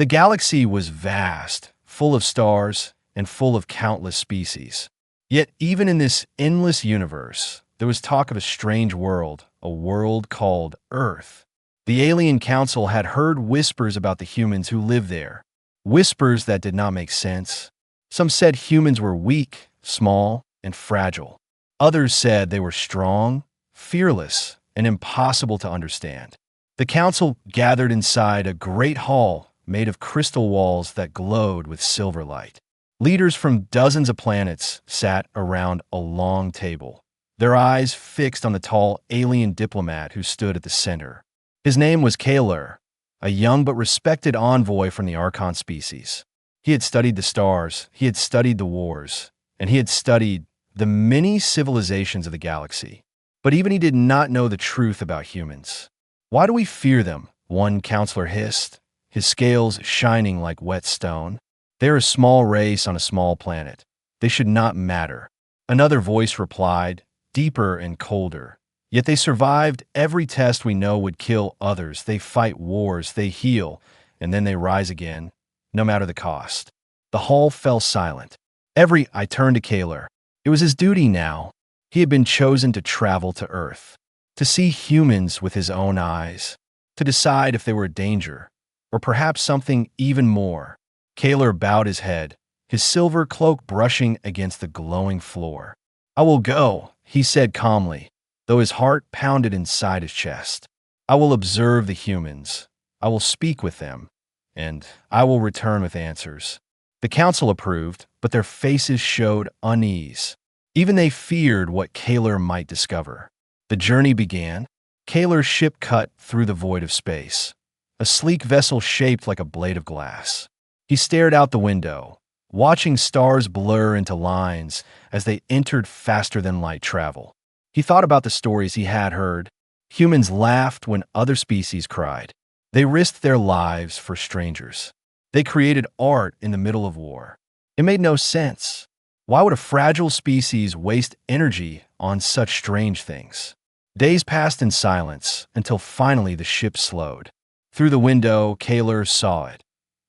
The galaxy was vast, full of stars, and full of countless species. Yet even in this endless universe, there was talk of a strange world, a world called Earth. The alien council had heard whispers about the humans who lived there, whispers that did not make sense. Some said humans were weak, small, and fragile. Others said they were strong, fearless, and impossible to understand. The council gathered inside a great hall made of crystal walls that glowed with silver light. Leaders from dozens of planets sat around a long table, their eyes fixed on the tall alien diplomat who stood at the center. His name was Kaler, a young but respected envoy from the Archon species. He had studied the stars, he had studied the wars, and he had studied the many civilizations of the galaxy. But even he did not know the truth about humans. "Why do we fear them?" one counselor hissed, his scales shining like wet stone. "They are a small race on a small planet. They should not matter." Another voice replied, deeper and colder. "Yet they survived every test we know would kill others. They fight wars, they heal, and then they rise again, no matter the cost." The hall fell silent. I turned to Kaler. It was his duty now. He had been chosen to travel to Earth, to see humans with his own eyes, to decide if they were a danger, or perhaps something even more. Kaler bowed his head, his silver cloak brushing against the glowing floor. "I will go," he said calmly, though his heart pounded inside his chest. "I will observe the humans. I will speak with them, and I will return with answers." The council approved, but their faces showed unease. Even they feared what Kaler might discover. The journey began. Kaler's ship cut through the void of space, a sleek vessel shaped like a blade of glass. He stared out the window, watching stars blur into lines as they entered faster than light travel. He thought about the stories he had heard. Humans laughed when other species cried. They risked their lives for strangers. They created art in the middle of war. It made no sense. Why would a fragile species waste energy on such strange things? Days passed in silence until finally the ship slowed. Through the window, Kaler saw it.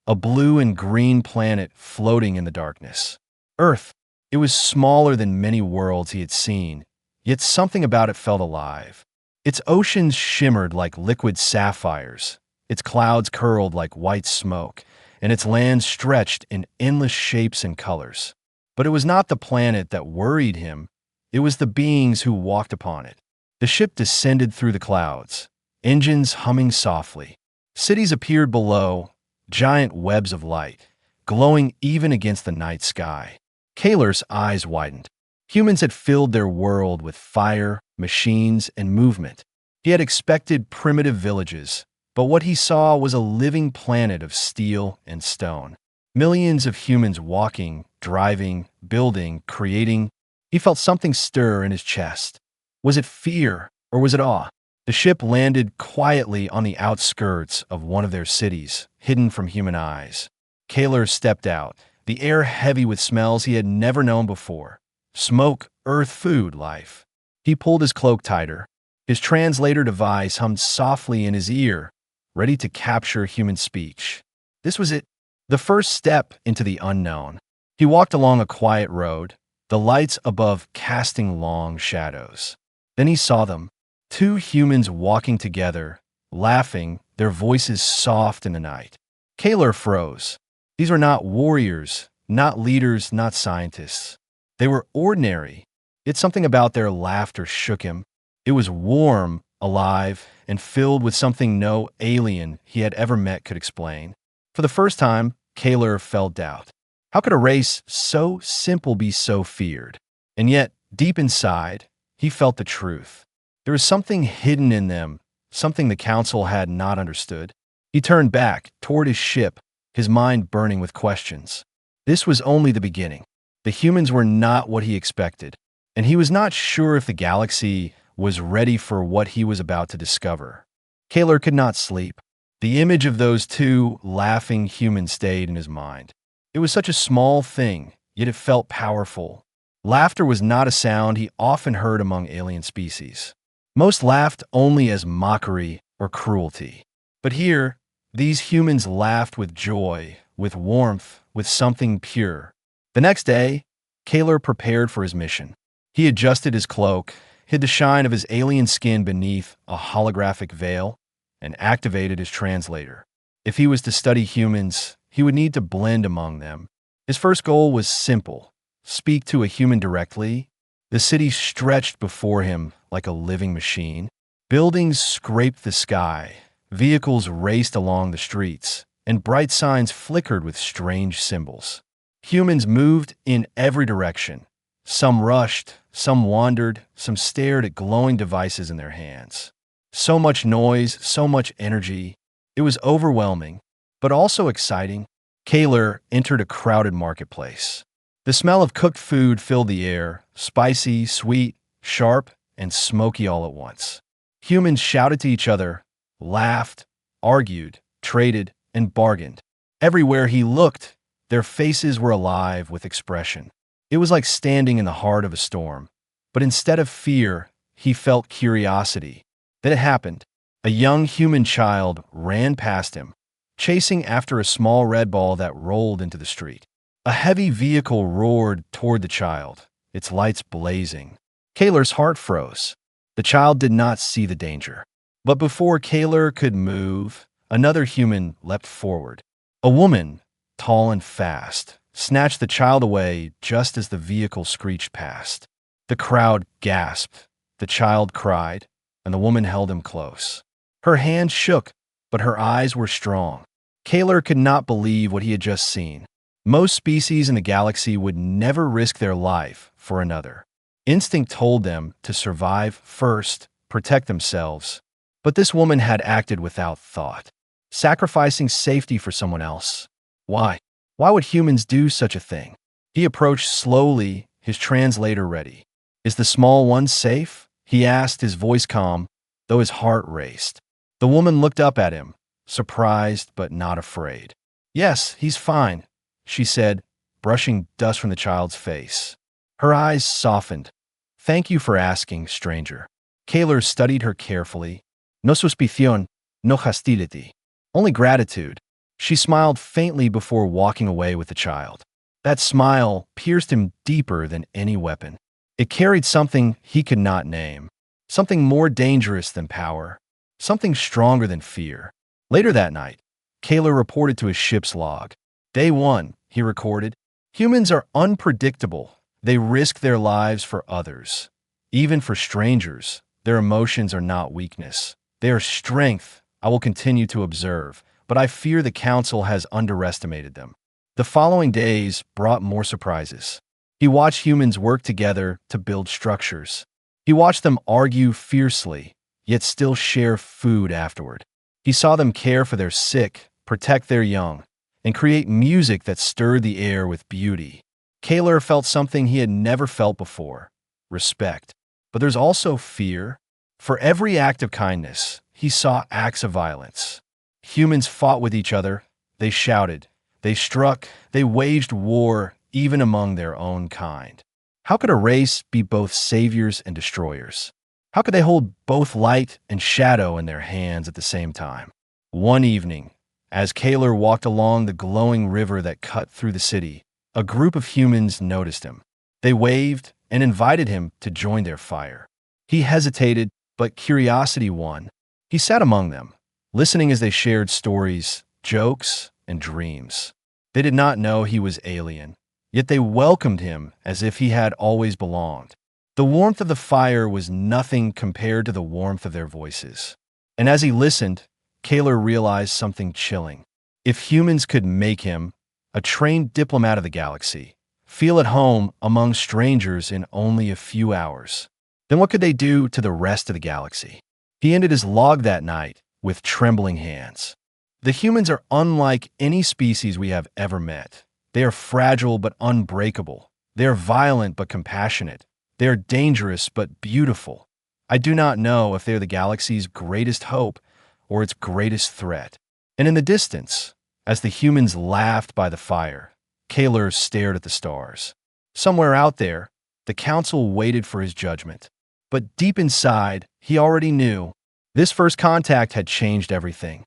A blue and green planet floating in the darkness. Earth. It was smaller than many worlds he had seen, yet something about it felt alive. Its oceans shimmered like liquid sapphires, its clouds curled like white smoke, and its lands stretched in endless shapes and colors. But it was not the planet that worried him, it was the beings who walked upon it. The ship descended through the clouds, engines humming softly. Cities appeared below, giant webs of light, glowing even against the night sky. Kaler's eyes widened. Humans had filled their world with fire, machines, and movement. He had expected primitive villages, but what he saw was a living planet of steel and stone. Millions of humans walking, driving, building, creating. He felt something stir in his chest. Was it fear or was it awe? The ship landed quietly on the outskirts of one of their cities, hidden from human eyes. Kaler stepped out, the air heavy with smells he had never known before. Smoke, earth, food, life. He pulled his cloak tighter. His translator device hummed softly in his ear, ready to capture human speech. This was it, the first step into the unknown. He walked along a quiet road, the lights above casting long shadows. Then he saw them, two humans walking together, laughing, their voices soft in the night. Kaler froze. These were not warriors, not leaders, not scientists. They were ordinary, yet something about their laughter shook him. It was warm, alive, and filled with something no alien he had ever met could explain. For the first time, Kaler felt doubt. How could a race so simple be so feared? And yet, deep inside, he felt the truth. There was something hidden in them, something the council had not understood. He turned back toward his ship, his mind burning with questions. This was only the beginning. The humans were not what he expected, and he was not sure if the galaxy was ready for what he was about to discover. Kaler could not sleep. The image of those two laughing humans stayed in his mind. It was such a small thing, yet it felt powerful. Laughter was not a sound he often heard among alien species. Most laughed only as mockery or cruelty. But here, These humans laughed with joy, with warmth, with something pure. The next day, Kaler prepared for his mission. He adjusted his cloak, hid the shine of his alien skin beneath a holographic veil, and activated his translator. If he was to study humans, he would need to blend among them. His first goal was simple: speak to a human directly. The city stretched before him like a living machine. Buildings scraped the sky, vehicles raced along the streets, and bright signs flickered with strange symbols. Humans moved in every direction. Some rushed, some wandered, some stared at glowing devices in their hands. So much noise, so much energy. It was overwhelming, but also exciting. Kaler entered a crowded marketplace. The smell of cooked food filled the air, spicy, sweet, sharp, and smoky all at once. Humans shouted to each other, laughed, argued, traded, and bargained. Everywhere he looked, their faces were alive with expression. It was like standing in the heart of a storm. But instead of fear, he felt curiosity. Then it happened. A young human child ran past him, chasing after a small red ball that rolled into the street. A heavy vehicle roared toward the child, its lights blazing. Kaler's heart froze. The child did not see the danger. But before Kaler could move, another human leapt forward. A woman, tall and fast, snatched the child away just as the vehicle screeched past. The crowd gasped, the child cried, and the woman held him close. Her hands shook, but her eyes were strong. Kaler could not believe what he had just seen. Most species in the galaxy would never risk their life for another. Instinct told them to survive first, protect themselves. But this woman had acted without thought, sacrificing safety for someone else. Why? Why would humans do such a thing? He approached slowly, his translator ready. "Is the small one safe?" he asked, his voice calm, though his heart raced. The woman looked up at him, surprised but not afraid. "Yes, he's fine," she said, brushing dust from the child's face. Her eyes softened. "Thank you for asking, stranger." Kaler studied her carefully. "No suspicion, no hostility. Only gratitude." She smiled faintly before walking away with the child. That smile pierced him deeper than any weapon. It carried something he could not name, something more dangerous than power, something stronger than fear. Later that night, Kaler reported to his ship's log. "Day 1, he recorded. "Humans are unpredictable. They risk their lives for others. Even for strangers, their emotions are not weakness. They are strength. I will continue to observe, but I fear the Council has underestimated them." The following days brought more surprises. He watched humans work together to build structures. He watched them argue fiercely, yet still share food afterward. He saw them care for their sick, protect their young, and create music that stirred the air with beauty. Kaler felt something he had never felt before: respect. But there's also fear. For every act of kindness, he saw acts of violence. Humans fought with each other. They shouted. They struck. They waged war, even among their own kind. How could a race be both saviors and destroyers? How could they hold both light and shadow in their hands at the same time? One evening, as Kaler walked along the glowing river that cut through the city, a group of humans noticed him. They waved and invited him to join their fire. He hesitated, but curiosity won. He sat among them, listening as they shared stories, jokes, and dreams. They did not know he was alien, yet they welcomed him as if he had always belonged. The warmth of the fire was nothing compared to the warmth of their voices. And as he listened, Kaler realized something chilling. If humans could make him, a trained diplomat of the galaxy, feel at home among strangers in only a few hours, then what could they do to the rest of the galaxy? He ended his log that night with trembling hands. "The humans are unlike any species we have ever met. They are fragile but unbreakable. They are violent but compassionate. They are dangerous but beautiful. I do not know if they are the galaxy's greatest hope or its greatest threat." And in the distance, as the humans laughed by the fire, Kaler stared at the stars. Somewhere out there, the Council waited for his judgment. But deep inside, he already knew. This first contact had changed everything.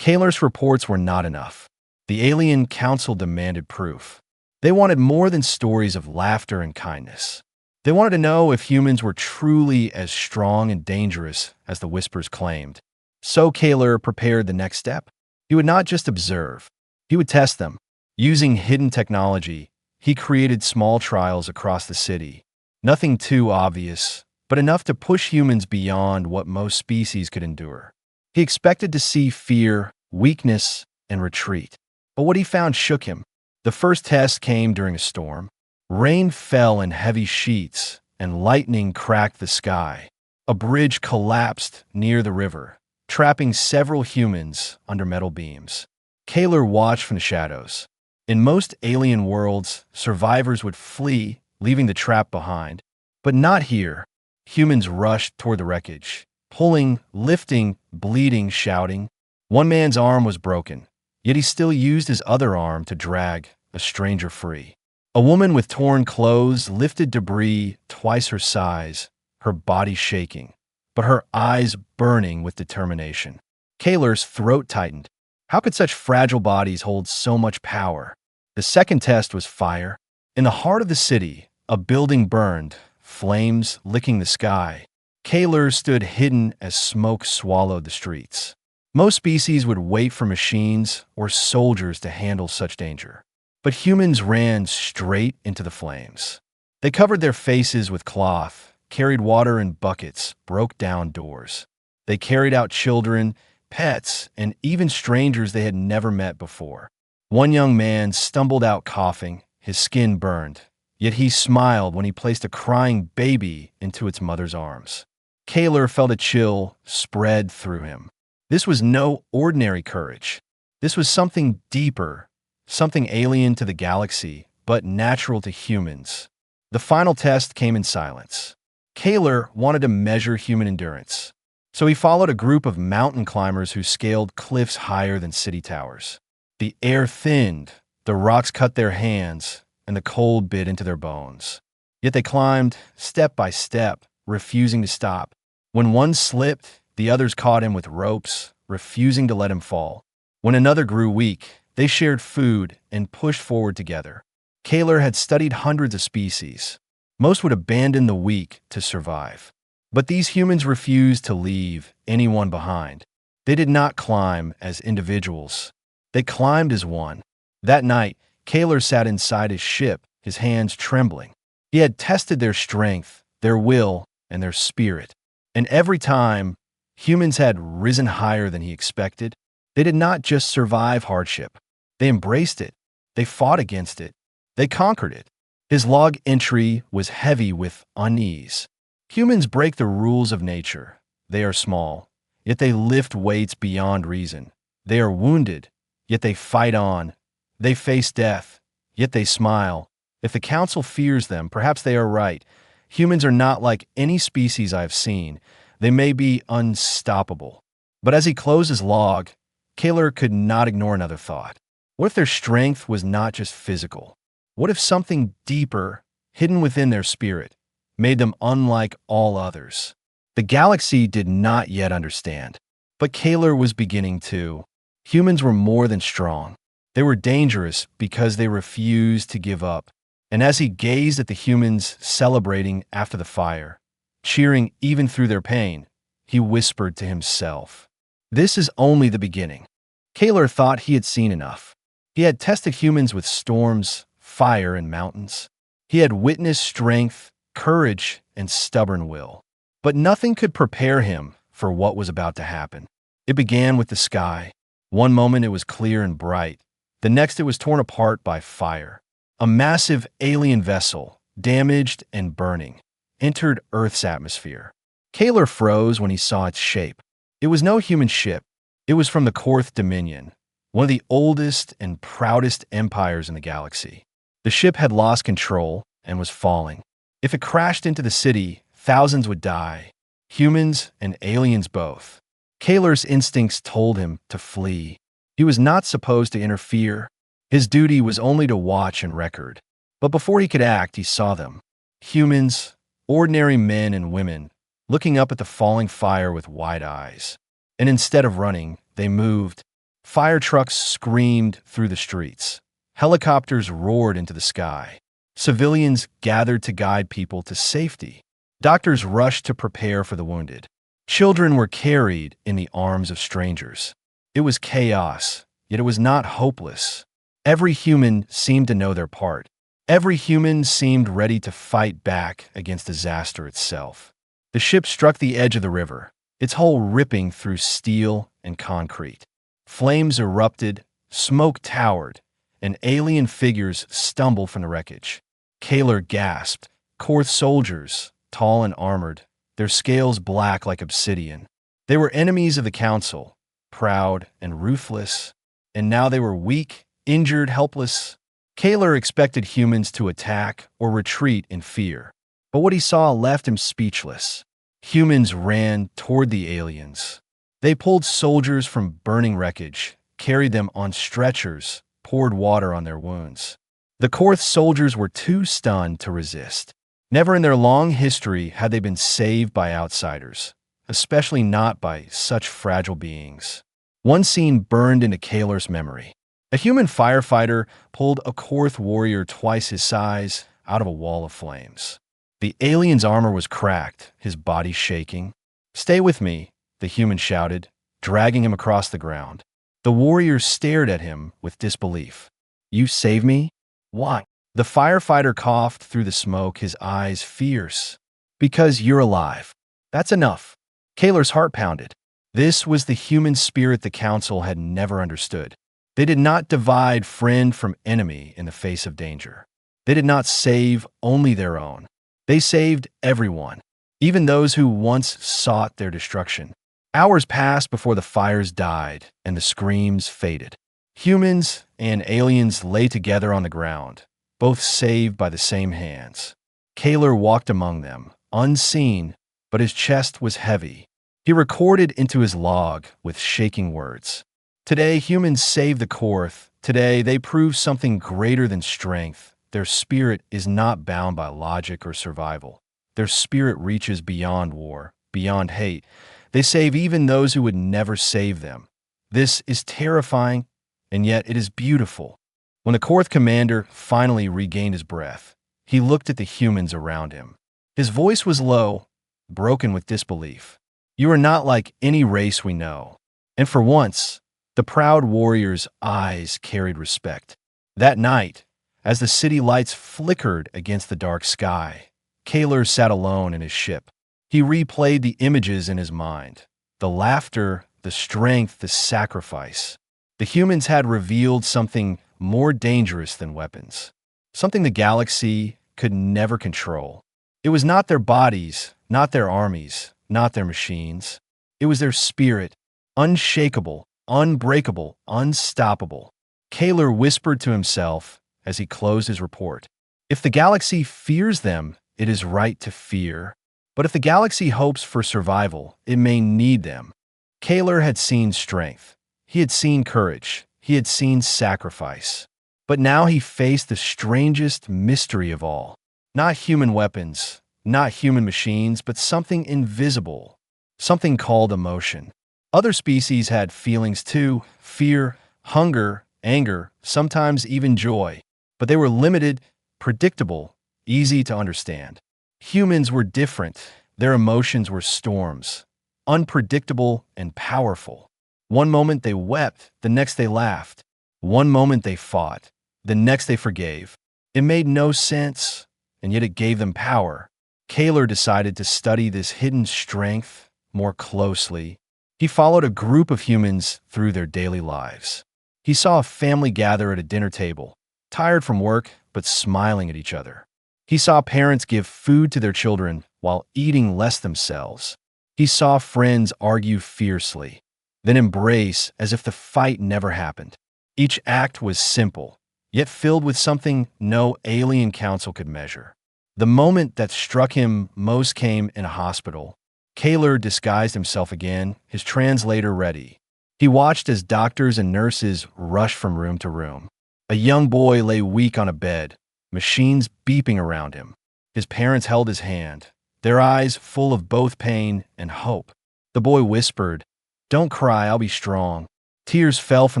Kaler's reports were not enough. The alien council demanded proof. They wanted more than stories of laughter and kindness. They wanted to know if humans were truly as strong and dangerous as the whispers claimed. So Kaler prepared the next step. He would not just observe. He would test them. Using hidden technology, he created small trials across the city. Nothing too obvious, but enough to push humans beyond what most species could endure. He expected to see fear, weakness, and retreat. But what he found shook him. The first test came during a storm. Rain fell in heavy sheets, and lightning cracked the sky. A bridge collapsed near the river, trapping several humans under metal beams. Kaler watched from the shadows. In most alien worlds, survivors would flee, leaving the trap behind. But not here. Humans rushed toward the wreckage, pulling, lifting, bleeding, shouting. One man's arm was broken, yet he still used his other arm to drag a stranger free. A woman with torn clothes lifted debris twice her size, her body shaking, but her eyes burning with determination. Kaler's throat tightened. How could such fragile bodies hold so much power? The second test was fire. In the heart of the city, a building burned, flames licking the sky. Kaler stood hidden as smoke swallowed the streets. Most species would wait for machines or soldiers to handle such danger. But humans ran straight into the flames. They covered their faces with cloth, carried water in buckets, broke down doors. They carried out children, pets, and even strangers they had never met before. One young man stumbled out coughing, his skin burned, yet he smiled when he placed a crying baby into its mother's arms. Kaler felt a chill spread through him. This was no ordinary courage. This was something deeper, something alien to the galaxy, but natural to humans. The final test came in silence. Kaler wanted to measure human endurance, so he followed a group of mountain climbers who scaled cliffs higher than city towers. The air thinned, the rocks cut their hands, and the cold bit into their bones. Yet they climbed step by step, refusing to stop. When one slipped, the others caught him with ropes, refusing to let him fall. When another grew weak, they shared food and pushed forward together. Kaler had studied hundreds of species. Most would abandon the weak to survive. But these humans refused to leave anyone behind. They did not climb as individuals. They climbed as one. That night, Kaler sat inside his ship, his hands trembling. He had tested their strength, their will, and their spirit. And every time, humans had risen higher than he expected. They did not just survive hardship. They embraced it. They fought against it. They conquered it. His log entry was heavy with unease. Humans break the rules of nature. They are small, yet they lift weights beyond reason. They are wounded, yet they fight on. They face death, yet they smile. If the council fears them, perhaps they are right. Humans are not like any species I've seen. They may be unstoppable. But as he closed his log, Kaler could not ignore another thought. What if their strength was not just physical? What if something deeper, hidden within their spirit, made them unlike all others? The galaxy did not yet understand, but Kaler was beginning to. Humans were more than strong. They were dangerous because they refused to give up. And as he gazed at the humans celebrating after the fire, cheering even through their pain, he whispered to himself, "This is only the beginning." Kaler thought he had seen enough. He had tested humans with storms, fire, and mountains. He had witnessed strength, courage, and stubborn will. But nothing could prepare him for what was about to happen. It began with the sky. One moment it was clear and bright. The next it was torn apart by fire. A massive alien vessel, damaged and burning, entered Earth's atmosphere. Kaler froze when he saw its shape. It was no human ship. It was from the Korth Dominion, one of the oldest and proudest empires in the galaxy. The ship had lost control and was falling. If it crashed into the city, thousands would die, humans and aliens both. Kaler's instincts told him to flee. He was not supposed to interfere. His duty was only to watch and record. But before he could act, he saw them. Humans, ordinary men and women, looking up at the falling fire with wide eyes. And instead of running, they moved. Fire trucks screamed through the streets. Helicopters roared into the sky. Civilians gathered to guide people to safety. Doctors rushed to prepare for the wounded. Children were carried in the arms of strangers. It was chaos, yet it was not hopeless. Every human seemed to know their part. Every human seemed ready to fight back against disaster itself. The ship struck the edge of the river, its hull ripping through steel and concrete. Flames erupted, smoke towered, and alien figures stumbled from the wreckage. Kaler gasped. Korth soldiers, tall and armored, their scales black like obsidian. They were enemies of the Council, proud and ruthless, and now they were weak, injured, helpless. Kaler expected humans to attack or retreat in fear, but what he saw left him speechless. Humans ran toward the aliens. They pulled soldiers from burning wreckage, carried them on stretchers, poured water on their wounds. The Korth soldiers were too stunned to resist. Never in their long history had they been saved by outsiders, especially not by such fragile beings. One scene burned into Kaler's memory. A human firefighter pulled a Korth warrior twice his size out of a wall of flames. The alien's armor was cracked, his body shaking. "Stay with me," the human shouted, dragging him across the ground. The warrior stared at him with disbelief. "You saved me? Why?" The firefighter coughed through the smoke, his eyes fierce. "Because you're alive. That's enough." Kaler's heart pounded. This was the human spirit the Council had never understood. They did not divide friend from enemy in the face of danger. They did not save only their own. They saved everyone, even those who once sought their destruction. Hours passed before the fires died and the screams faded. Humans and aliens lay together on the ground, both saved by the same hands. Kaler walked among them, unseen, but his chest was heavy. He recorded into his log with shaking words. Today, humans saved the Korth. Today, they proved something greater than strength. Their spirit is not bound by logic or survival. Their spirit reaches beyond war, beyond hate. They save even those who would never save them. This is terrifying, and yet it is beautiful. When the Korth commander finally regained his breath, he looked at the humans around him. His voice was low, broken with disbelief. "You are not like any race we know." And for once, the proud warrior's eyes carried respect. That night, as the city lights flickered against the dark sky, Kaler sat alone in his ship. He replayed the images in his mind. The laughter, the strength, the sacrifice. The humans had revealed something more dangerous than weapons. Something the galaxy could never control. It was not their bodies, not their armies, not their machines. It was their spirit, unshakable, unbreakable, unstoppable. Kaler whispered to himself as he closed his report. If the galaxy fears them, it is right to fear. But if the galaxy hopes for survival, it may need them. Kaler had seen strength. He had seen courage. He had seen sacrifice. But now he faced the strangest mystery of all. Not human weapons, not human machines, but something invisible. Something called emotion. Other species had feelings too: fear, hunger, anger, sometimes even joy. But they were limited, predictable, easy to understand. Humans were different. Their emotions were storms, unpredictable and powerful. One moment they wept, the next they laughed. One moment they fought, the next they forgave. It made no sense, and yet it gave them power. Kaler decided to study this hidden strength more closely. He followed a group of humans through their daily lives. He saw a family gather at a dinner table, tired from work but smiling at each other. He saw parents give food to their children while eating less themselves. He saw friends argue fiercely, then embrace as if the fight never happened. Each act was simple, yet filled with something no alien council could measure. The moment that struck him most came in a hospital. Kaler disguised himself again, his translator ready. He watched as doctors and nurses rushed from room to room. A young boy lay weak on a bed, machines beeping around him. His parents held his hand, their eyes full of both pain and hope. The boy whispered, "Don't cry, I'll be strong." Tears fell from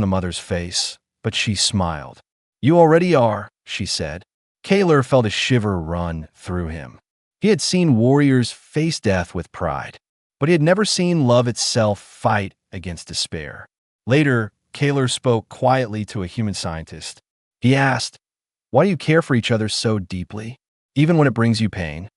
the mother's face, but she smiled. "You already are," she said. Kaler felt a shiver run through him. He had seen warriors face death with pride, but he had never seen love itself fight against despair. Later, Kaler spoke quietly to a human scientist. He asked, "Why do you care for each other so deeply, even when it brings you pain?"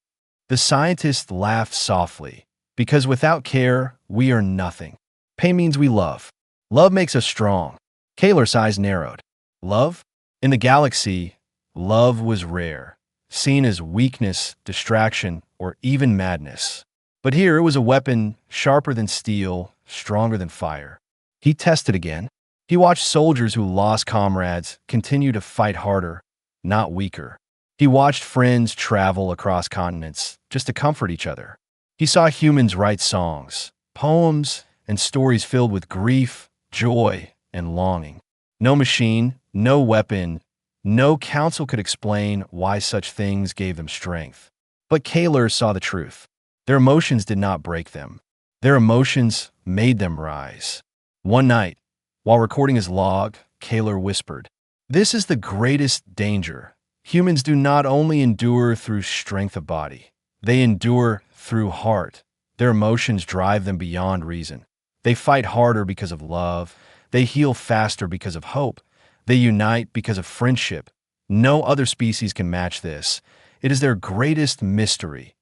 The scientist laughed softly. "Because without care, we are nothing. Pain means we love. Love makes us strong." Kaler's eyes narrowed. Love? In the galaxy, love was rare, seen as weakness, distraction, or even madness. But here it was a weapon sharper than steel, stronger than fire. He tested again. He watched soldiers who lost comrades continue to fight harder, not weaker. He watched friends travel across continents just to comfort each other. He saw humans write songs, poems, and stories filled with grief, joy, and longing. No machine, no weapon, no counsel could explain why such things gave them strength. But Kaler saw the truth. Their emotions did not break them. Their emotions made them rise. One night, while recording his log, Kaler whispered, "This is the greatest danger. Humans do not only endure through strength of body, they endure through heart. Their emotions drive them beyond reason. They fight harder because of love. They heal faster because of hope. They unite because of friendship. No other species can match this. It is their greatest mystery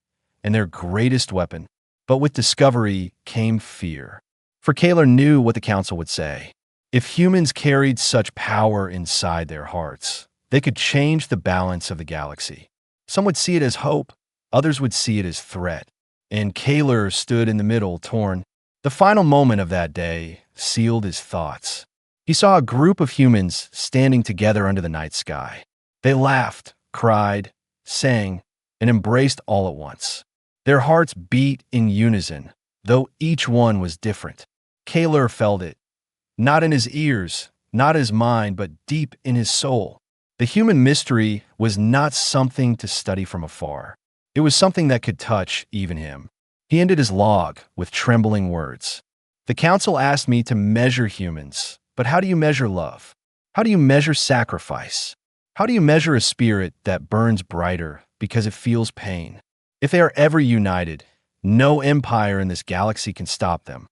and their greatest weapon." But with discovery came fear. For Kaler knew what the council would say. If humans carried such power inside their hearts, they could change the balance of the galaxy. Some would see it as hope, others would see it as threat. And Kaler stood in the middle, torn. The final moment of that day sealed his thoughts. He saw a group of humans standing together under the night sky. They laughed, cried, sang, and embraced all at once. Their hearts beat in unison, though each one was different. Kaler felt it, not in his ears, not his mind, but deep in his soul. The human mystery was not something to study from afar. It was something that could touch even him. He ended his log with trembling words. "The council asked me to measure humans, but how do you measure love? How do you measure sacrifice? How do you measure a spirit that burns brighter because it feels pain? If they are ever united, no empire in this galaxy can stop them."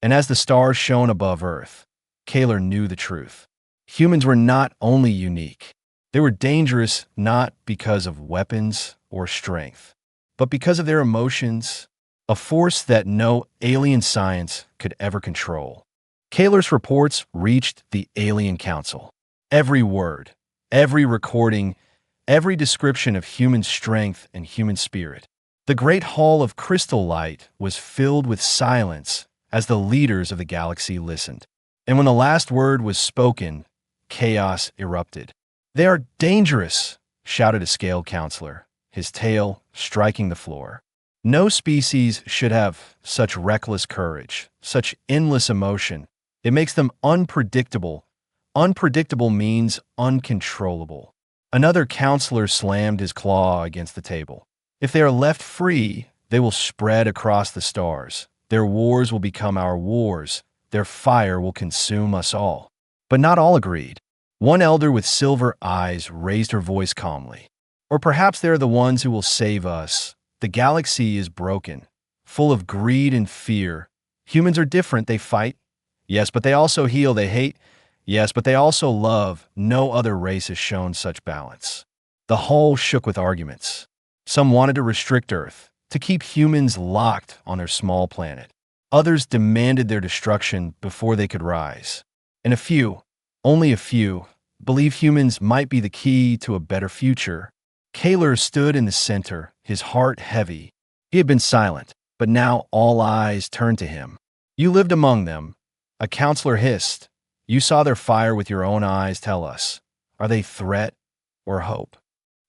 And as the stars shone above Earth, Kaler knew the truth. Humans were not only unique. They were dangerous not because of weapons or strength, but because of their emotions, a force that no alien science could ever control. Kaler's reports reached the Alien Council. Every word, every recording, every description of human strength and human spirit. The great hall of crystal light was filled with silence as the leaders of the galaxy listened. And when the last word was spoken, chaos erupted. "They are dangerous," shouted a scaled counselor, his tail striking the floor. "No species should have such reckless courage, such endless emotion. It makes them unpredictable. Unpredictable means uncontrollable." Another counselor slammed his claw against the table. "If they are left free, they will spread across the stars. Their wars will become our wars. Their fire will consume us all." But not all agreed. One elder with silver eyes raised her voice calmly. "Or perhaps they are the ones who will save us. The galaxy is broken, full of greed and fear. Humans are different, they fight. Yes, but they also heal, they hate. Yes, but they also love. No other race has shown such balance." The hall shook with arguments. Some wanted to restrict Earth, to keep humans locked on their small planet. Others demanded their destruction before they could rise. And a few, only a few, believed humans might be the key to a better future. Kaler stood in the center, his heart heavy. He had been silent, but now all eyes turned to him. "You lived among them," a counselor hissed. "You saw their fire with your own eyes. Tell us, are they threat or hope?"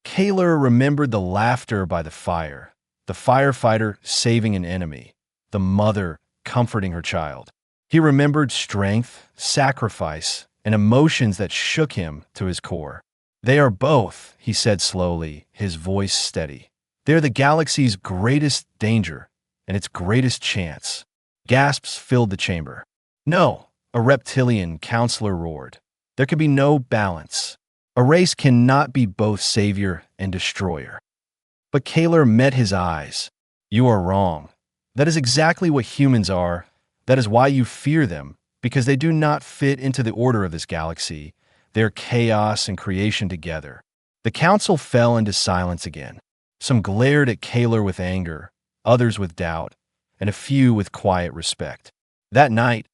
Kaler remembered the laughter by the fire, the firefighter saving an enemy, the mother comforting her child. He remembered strength, sacrifice, and emotions that shook him to his core. "They are both," he said slowly, his voice steady. "They're the galaxy's greatest danger and its greatest chance." Gasps filled the chamber. "No, a reptilian counselor roared. There can be no balance. A race cannot be both savior and destroyer. But Kaler met his eyes. You are wrong. That is exactly what humans are. That is why you fear them, because they do not fit into the order of this galaxy. They are chaos and creation together. The council fell into silence again. Some glared at Kaler with anger, others with doubt, and a few with quiet respect. That night,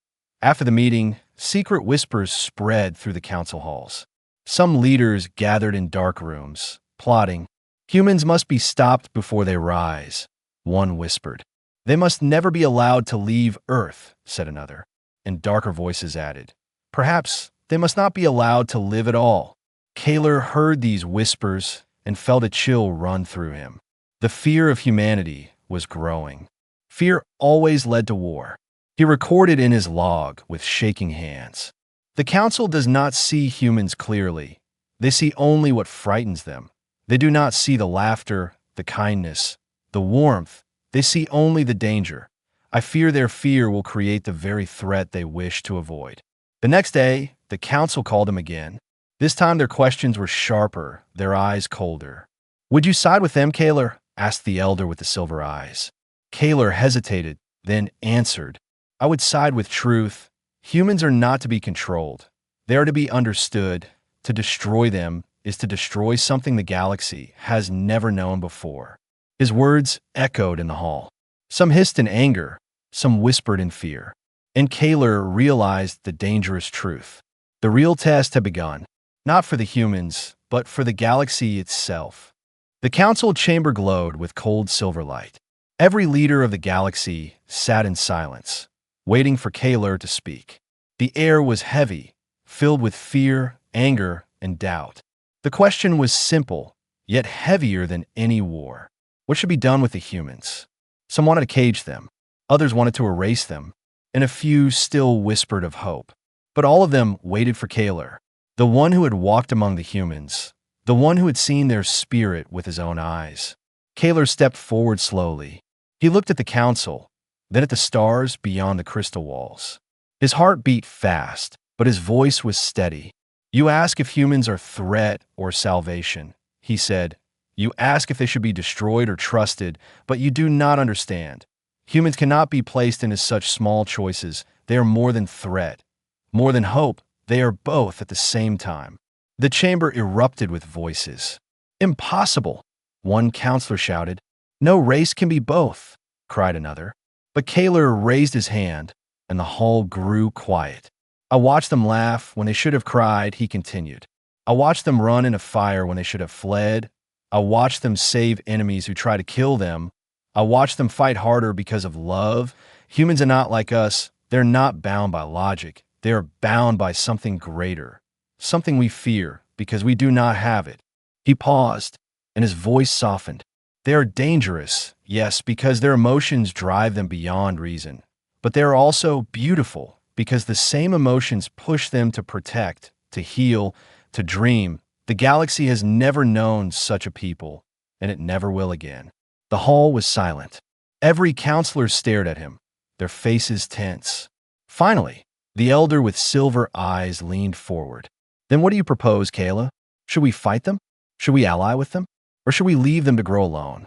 after the meeting, secret whispers spread through the council halls. Some leaders gathered in dark rooms, plotting. Humans must be stopped before they rise, one whispered. They must never be allowed to leave Earth, said another, and darker voices added. Perhaps they must not be allowed to live at all. Kaler heard these whispers and felt a chill run through him. The fear of humanity was growing. Fear always led to war. He recorded in his log with shaking hands. The council does not see humans clearly. They see only what frightens them. They do not see the laughter, the kindness, the warmth. They see only the danger. I fear their fear will create the very threat they wish to avoid. The next day, the council called him again. This time their questions were sharper, their eyes colder. Would you side with them, Kaler? Asked the elder with the silver eyes. Kaler hesitated, then answered. I would side with truth. Humans are not to be controlled. They are to be understood. To destroy them is to destroy something the galaxy has never known before. His words echoed in the hall. Some hissed in anger, some whispered in fear. And Kaler realized the dangerous truth. The real test had begun, not for the humans, but for the galaxy itself. The council chamber glowed with cold silver light. Every leader of the galaxy sat in silence, waiting for Kaler to speak. The air was heavy, filled with fear, anger, and doubt. The question was simple, yet heavier than any war. What should be done with the humans? Some wanted to cage them, others wanted to erase them, and a few still whispered of hope. But all of them waited for Kaler, the one who had walked among the humans, the one who had seen their spirit with his own eyes. Kaler stepped forward slowly. He looked at the council, then at the stars beyond the crystal walls. His heart beat fast, but his voice was steady. You ask if humans are threat or salvation, he said. You ask if they should be destroyed or trusted, but you do not understand. Humans cannot be placed into such small choices. They are more than threat, more than hope. They are both at the same time. The chamber erupted with voices. Impossible, one counselor shouted. No race can be both, cried another. But Kaler raised his hand, and the hall grew quiet. I watched them laugh when they should have cried, he continued. I watched them run in a fire when they should have fled. I watched them save enemies who try to kill them. I watched them fight harder because of love. Humans are not like us. They're not bound by logic. They are bound by something greater, something we fear because we do not have it. He paused, and his voice softened. They are dangerous, yes, because their emotions drive them beyond reason. But they are also beautiful because the same emotions push them to protect, to heal, to dream. The galaxy has never known such a people, and it never will again. The hall was silent. Every counselor stared at him, their faces tense. Finally, the elder with silver eyes leaned forward. Then what do you propose, Kayla? Should we fight them? Should we ally with them? Or should we leave them to grow alone?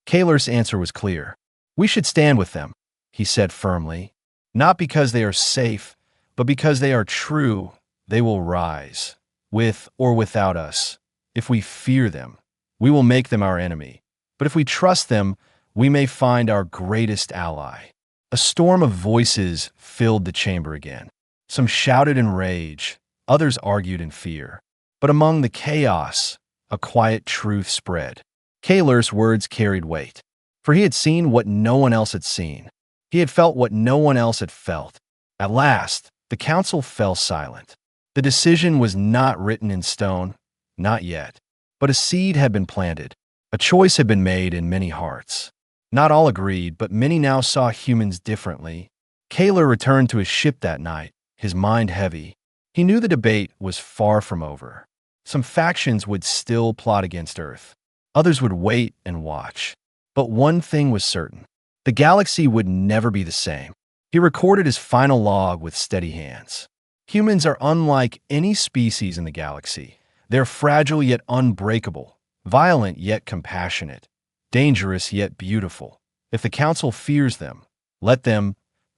Kaler's answer was clear. We should stand with them, he said firmly. Not because they are safe, but because they are true. They will rise, with or without us. If we fear them, we will make them our enemy. But if we trust them, we may find our greatest ally. A storm of voices filled the chamber again. Some shouted in rage, others argued in fear. But among the chaos, a quiet truth spread. Kaler's words carried weight, for he had seen what no one else had seen. He had felt what no one else had felt. At last, the council fell silent. The decision was not written in stone, not yet. But a seed had been planted. A choice had been made in many hearts. Not all agreed, but many now saw humans differently. Kaler returned to his ship that night, his mind heavy. He knew the debate was far from over. Some factions would still plot against Earth. Others would wait and watch. But one thing was certain. The galaxy would never be the same. He recorded his final log with steady hands. Humans are unlike any species in the galaxy. They're fragile yet unbreakable, violent yet compassionate, dangerous yet beautiful. If the Council fears them, let them,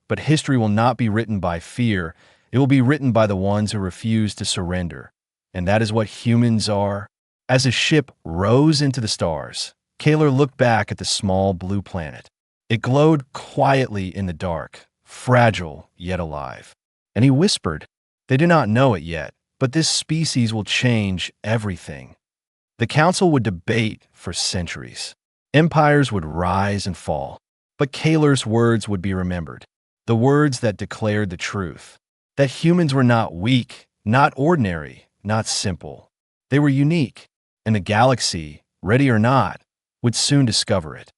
but history will not be written by fear. It will be written by the ones who refuse to surrender. And that is what humans are. As his ship rose into the stars, Kaler looked back at the small blue planet. It glowed quietly in the dark, fragile yet alive. And he whispered, "They do not know it yet, but this species will change everything." The Council would debate for centuries. Empires would rise and fall, but Kaler's words would be remembered. The words that declared the truth, that humans were not weak, not ordinary, not simple. They were unique, and the galaxy, ready or not, would soon discover it.